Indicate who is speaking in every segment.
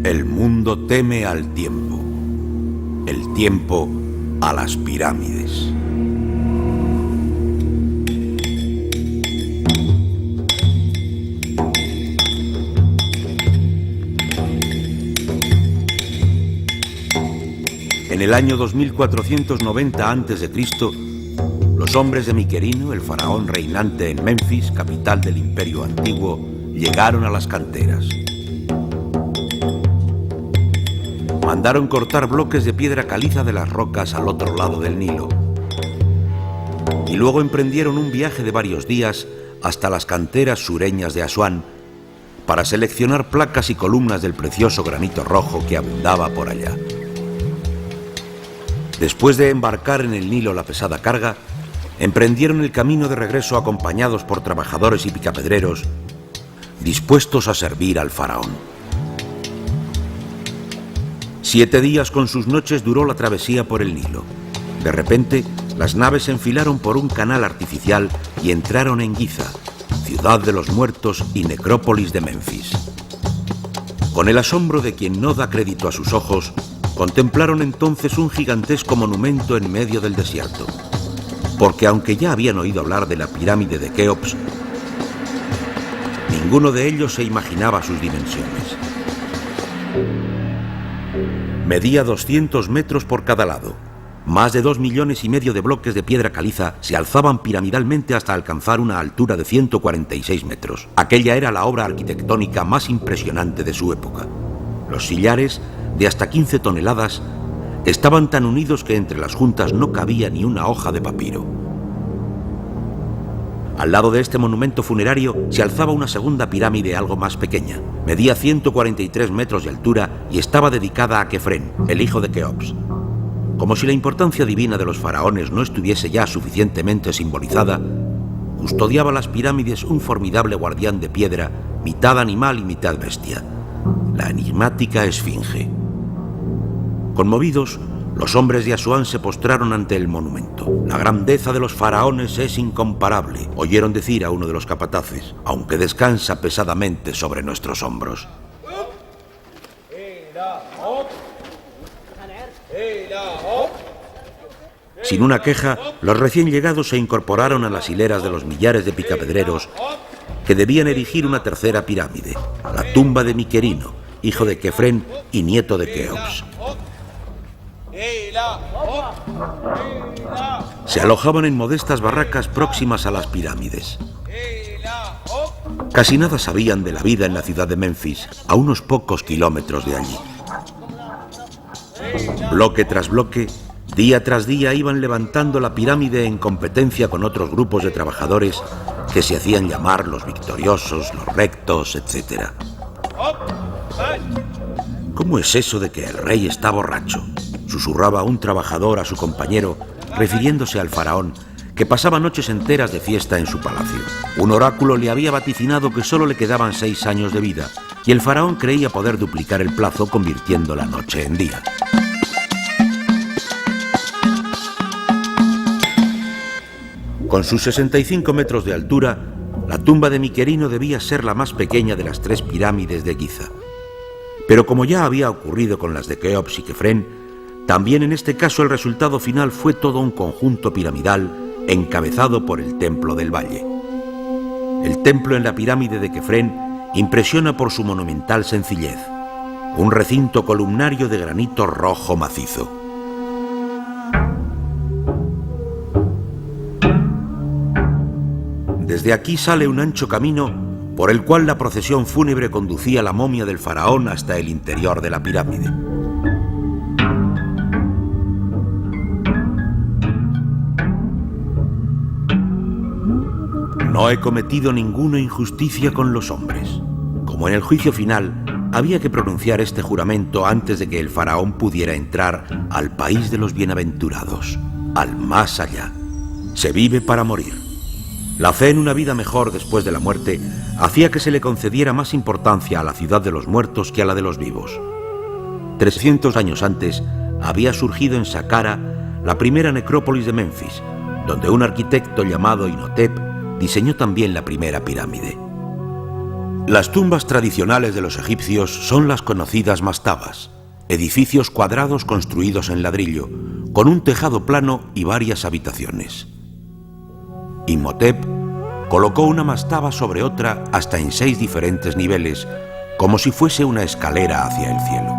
Speaker 1: El mundo teme al tiempo. El tiempo a las pirámides. En el año 2490 a.C., los hombres de Miquerino, el faraón reinante en Menfis, capital del Imperio Antiguo, llegaron a las canteras. Mandaron cortar bloques de piedra caliza de las rocas al otro lado del Nilo. Y luego emprendieron un viaje de varios días hasta las canteras sureñas de Asuán para seleccionar placas y columnas del precioso granito rojo que abundaba por allá. Después de embarcar en el Nilo la pesada carga, emprendieron el camino de regreso acompañados por trabajadores y picapedreros dispuestos a servir al faraón. 7 días con sus noches duró la travesía por el Nilo. De repente, las naves se enfilaron por un canal artificial y entraron en Giza, ciudad de los muertos y necrópolis de Menfis. Con el asombro de quien no da crédito a sus ojos, contemplaron entonces un gigantesco monumento en medio del desierto, porque aunque ya habían oído hablar de la pirámide de Keops, ninguno de ellos se imaginaba sus dimensiones. Medía 200 metros por cada lado. Más de 2,5 millones de bloques de piedra caliza se alzaban piramidalmente hasta alcanzar una altura de 146 metros. Aquella era la obra arquitectónica más impresionante de su época. Los sillares, de hasta 15 toneladas, estaban tan unidos que entre las juntas no cabía ni una hoja de papiro. Al lado de este monumento funerario se alzaba una segunda pirámide algo más pequeña. Medía 143 metros de altura y estaba dedicada a Kefren, el hijo de Keops. Como si la importancia divina de los faraones no estuviese ya suficientemente simbolizada, custodiaba las pirámides un formidable guardián de piedra, mitad animal y mitad bestia, la enigmática Esfinge. Conmovidos, los hombres de Asuán se postraron ante el monumento. La grandeza de los faraones es incomparable, oyeron decir a uno de los capataces, aunque descansa pesadamente sobre nuestros hombros. Sin una queja, los recién llegados se incorporaron a las hileras de los millares de picapedreros que debían erigir una tercera pirámide, la tumba de Miquerino, hijo de Kefren y nieto de Keops. Se alojaban en modestas barracas próximas a las pirámides. Casi nada sabían de la vida en la ciudad de Menfis, a unos pocos kilómetros de allí. Bloque tras bloque, día tras día iban levantando la pirámide en competencia con otros grupos de trabajadores que se hacían llamar los victoriosos, los rectos, etc. ¿Cómo es eso de que el rey está borracho?, susurraba un trabajador a su compañero, refiriéndose al faraón, que pasaba noches enteras de fiesta en su palacio. Un oráculo le había vaticinado que solo le quedaban 6 años de vida, y el faraón creía poder duplicar el plazo convirtiendo la noche en día. Con sus 65 metros de altura, la tumba de Miquerino debía ser la más pequeña de las 3 pirámides de Giza. Pero como ya había ocurrido con las de Keops y Kefren, también en este caso el resultado final fue todo un conjunto piramidal encabezado por el Templo del Valle. El templo en la pirámide de Kefren impresiona por su monumental sencillez, un recinto columnario de granito rojo macizo. Desde aquí sale un ancho camino por el cual la procesión fúnebre conducía la momia del faraón hasta el interior de la pirámide. No he cometido ninguna injusticia con los hombres. Como en el juicio final, había que pronunciar este juramento antes de que el faraón pudiera entrar al país de los bienaventurados, al más allá. Se vive para morir. La fe en una vida mejor después de la muerte hacía que se le concediera más importancia a la ciudad de los muertos que a la de los vivos. 300 años antes había surgido en Saqqara la primera necrópolis de Menfis, donde un arquitecto llamado Imhotep diseñó también la primera pirámide. Las tumbas tradicionales de los egipcios son las conocidas mastabas, edificios cuadrados construidos en ladrillo, con un tejado plano y varias habitaciones. Imhotep colocó una mastaba sobre otra hasta en 6 diferentes niveles, como si fuese una escalera hacia el cielo.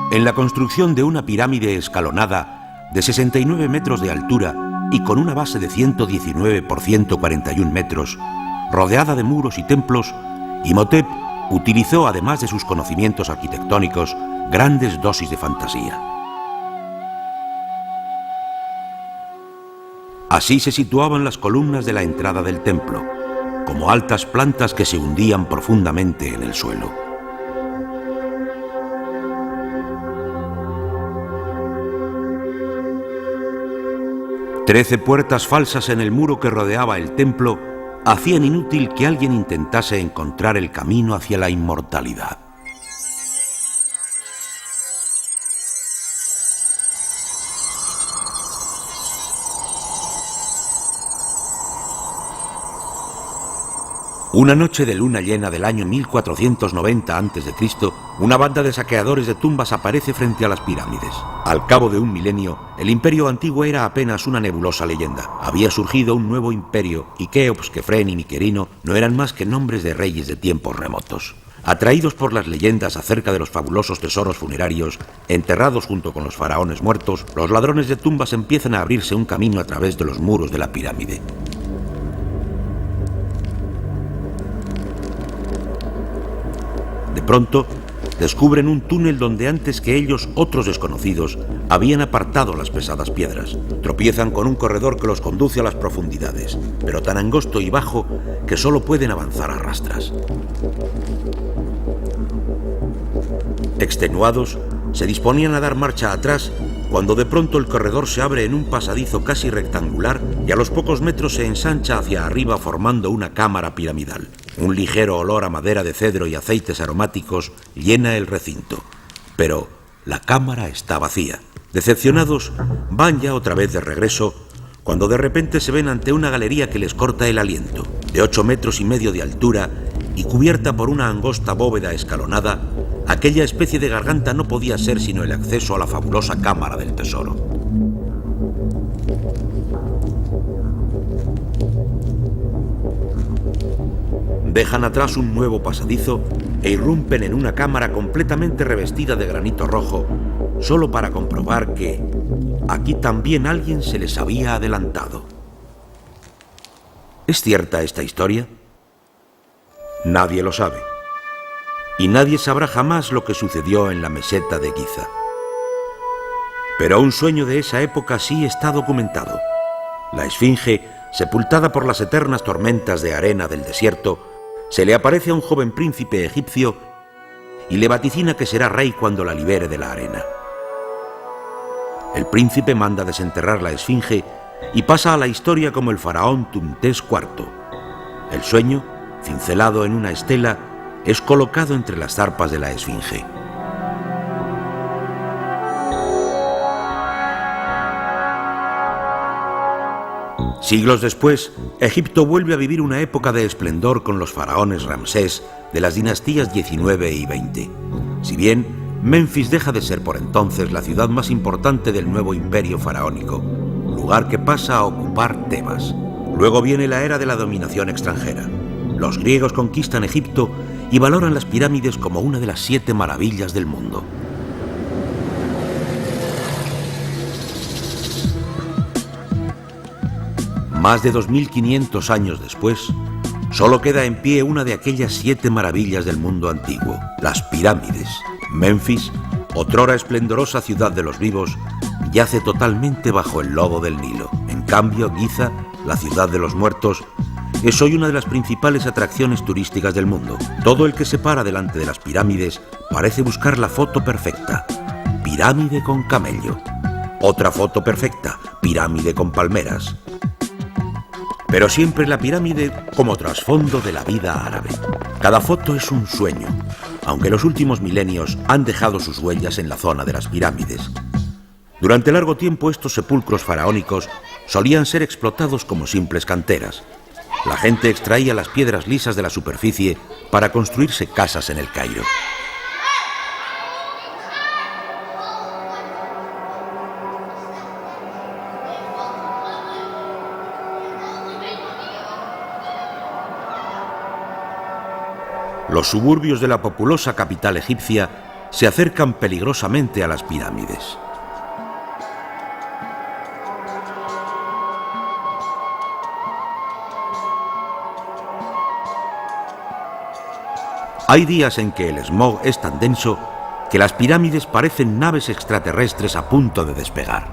Speaker 1: En la construcción de una pirámide escalonada de 69 metros de altura y con una base de 119 por 141 metros, rodeada de muros y templos, Imhotep utilizó, además de sus conocimientos arquitectónicos, grandes dosis de fantasía. Así se situaban las columnas de la entrada del templo, como altas plantas que se hundían profundamente en el suelo. Trece puertas falsas en el muro que rodeaba el templo hacían inútil que alguien intentase encontrar el camino hacia la inmortalidad. Una noche de luna llena del año 1490 a.C., una banda de saqueadores de tumbas aparece frente a las pirámides. Al cabo de un milenio, el imperio antiguo era apenas una nebulosa leyenda. Había surgido un nuevo imperio y Keops, Kefren y Miquerino no eran más que nombres de reyes de tiempos remotos. Atraídos por las leyendas acerca de los fabulosos tesoros funerarios enterrados junto con los faraones muertos, los ladrones de tumbas empiezan a abrirse un camino a través de los muros de la pirámide. De pronto, descubren un túnel donde antes que ellos otros desconocidos habían apartado las pesadas piedras. Tropiezan con un corredor que los conduce a las profundidades, pero tan angosto y bajo que solo pueden avanzar a rastras. Extenuados, se disponían a dar marcha atrás cuando de pronto el corredor se abre en un pasadizo casi rectangular y a los pocos metros se ensancha hacia arriba formando una cámara piramidal. Un ligero olor a madera de cedro y aceites aromáticos llena el recinto, pero la cámara está vacía. Decepcionados, van ya otra vez de regreso cuando de repente se ven ante una galería que les corta el aliento. De 8 metros y medio de altura y cubierta por una angosta bóveda escalonada, aquella especie de garganta no podía ser sino el acceso a la fabulosa cámara del tesoro. Dejan atrás un nuevo pasadizo e irrumpen en una cámara completamente revestida de granito rojo, solo para comprobar que aquí también alguien se les había adelantado. ¿Es cierta esta historia? Nadie lo sabe. Y nadie sabrá jamás lo que sucedió en la meseta de Giza. Pero un sueño de esa época sí está documentado. La esfinge, sepultada por las eternas tormentas de arena del desierto, se le aparece a un joven príncipe egipcio y le vaticina que será rey cuando la libere de la arena. El príncipe manda desenterrar la esfinge y pasa a la historia como el faraón Tumtés IV. El sueño, cincelado en una estela, es colocado entre las zarpas de la esfinge. Siglos después, Egipto vuelve a vivir una época de esplendor con los faraones Ramsés de las dinastías 19 y 20. Si bien Menfis deja de ser por entonces la ciudad más importante del nuevo imperio faraónico, lugar que pasa a ocupar Tebas. Luego viene la era de la dominación extranjera. Los griegos conquistan Egipto y valoran las pirámides como una de las 7 maravillas del mundo. Más de 2500 años después, solo queda en pie una de aquellas 7 maravillas del mundo antiguo, las pirámides. Menfis, otrora esplendorosa ciudad de los vivos, yace totalmente bajo el lodo del Nilo. En cambio, Giza, la ciudad de los muertos, es hoy una de las principales atracciones turísticas del mundo. Todo el que se para delante de las pirámides parece buscar la foto perfecta. Pirámide con camello. Otra foto perfecta, pirámide con palmeras. Pero siempre la pirámide como trasfondo de la vida árabe. Cada foto es un sueño, aunque los últimos milenios han dejado sus huellas en la zona de las pirámides. Durante largo tiempo estos sepulcros faraónicos solían ser explotados como simples canteras. La gente extraía las piedras lisas de la superficie para construirse casas en el Cairo. Los suburbios de la populosa capital egipcia se acercan peligrosamente a las pirámides. Hay días en que el smog es tan denso que las pirámides parecen naves extraterrestres a punto de despegar.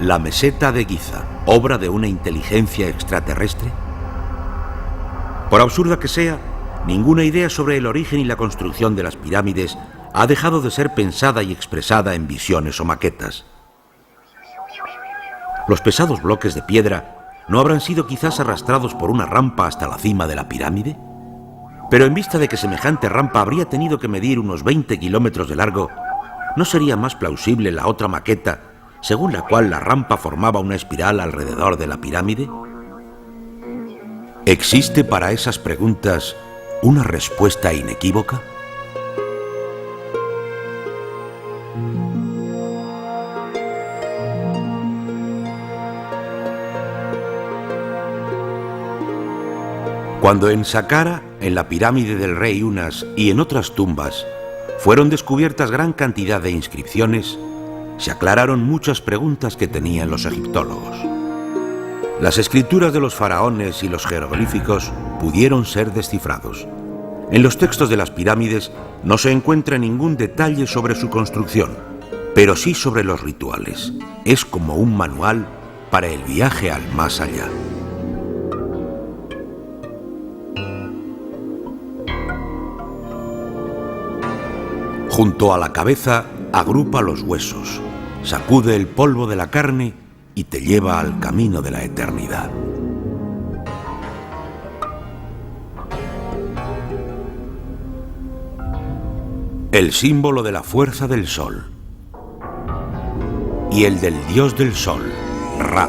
Speaker 1: La meseta de Giza, obra de una inteligencia extraterrestre. Por absurda que sea, ninguna idea sobre el origen y la construcción de las pirámides ha dejado de ser pensada y expresada en visiones o maquetas. Los pesados bloques de piedra ¿no habrán sido quizás arrastrados por una rampa hasta la cima de la pirámide? Pero en vista de que semejante rampa habría tenido que medir unos 20 kilómetros de largo, ¿no sería más plausible la otra maqueta, según la cual la rampa formaba una espiral alrededor de la pirámide? ¿Existe para esas preguntas una respuesta inequívoca? Cuando en Saqqara, en la pirámide del rey Unas y en otras tumbas, fueron descubiertas gran cantidad de inscripciones, se aclararon muchas preguntas que tenían los egiptólogos. Las escrituras de los faraones y los jeroglíficos pudieron ser descifrados. En los textos de las pirámides no se encuentra ningún detalle sobre su construcción, pero sí sobre los rituales. Es como un manual para el viaje al más allá. Junto a la cabeza, agrupa los huesos, sacude el polvo de la carne y te lleva al camino de la eternidad. El símbolo de la fuerza del sol y el del dios del sol, Ra.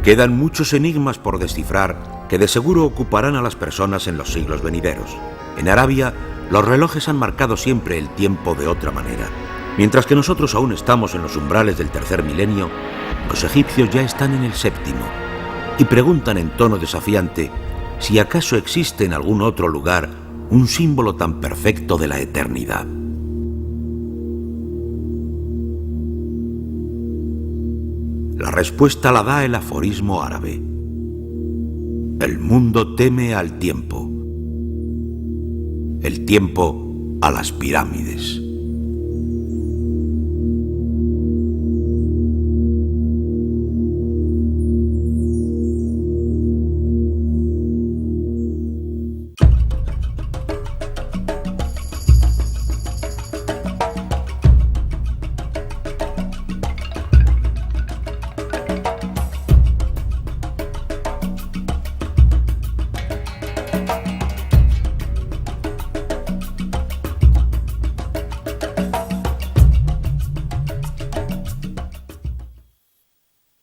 Speaker 1: Quedan muchos enigmas por descifrar que de seguro ocuparán a las personas en los siglos venideros. En Arabia, los relojes han marcado siempre el tiempo de otra manera. Mientras que nosotros aún estamos en los umbrales del tercer milenio, los egipcios ya están en el séptimo y preguntan en tono desafiante si acaso existe en algún otro lugar un símbolo tan perfecto de la eternidad. La respuesta la da el aforismo árabe: el mundo teme al tiempo, el tiempo a las pirámides.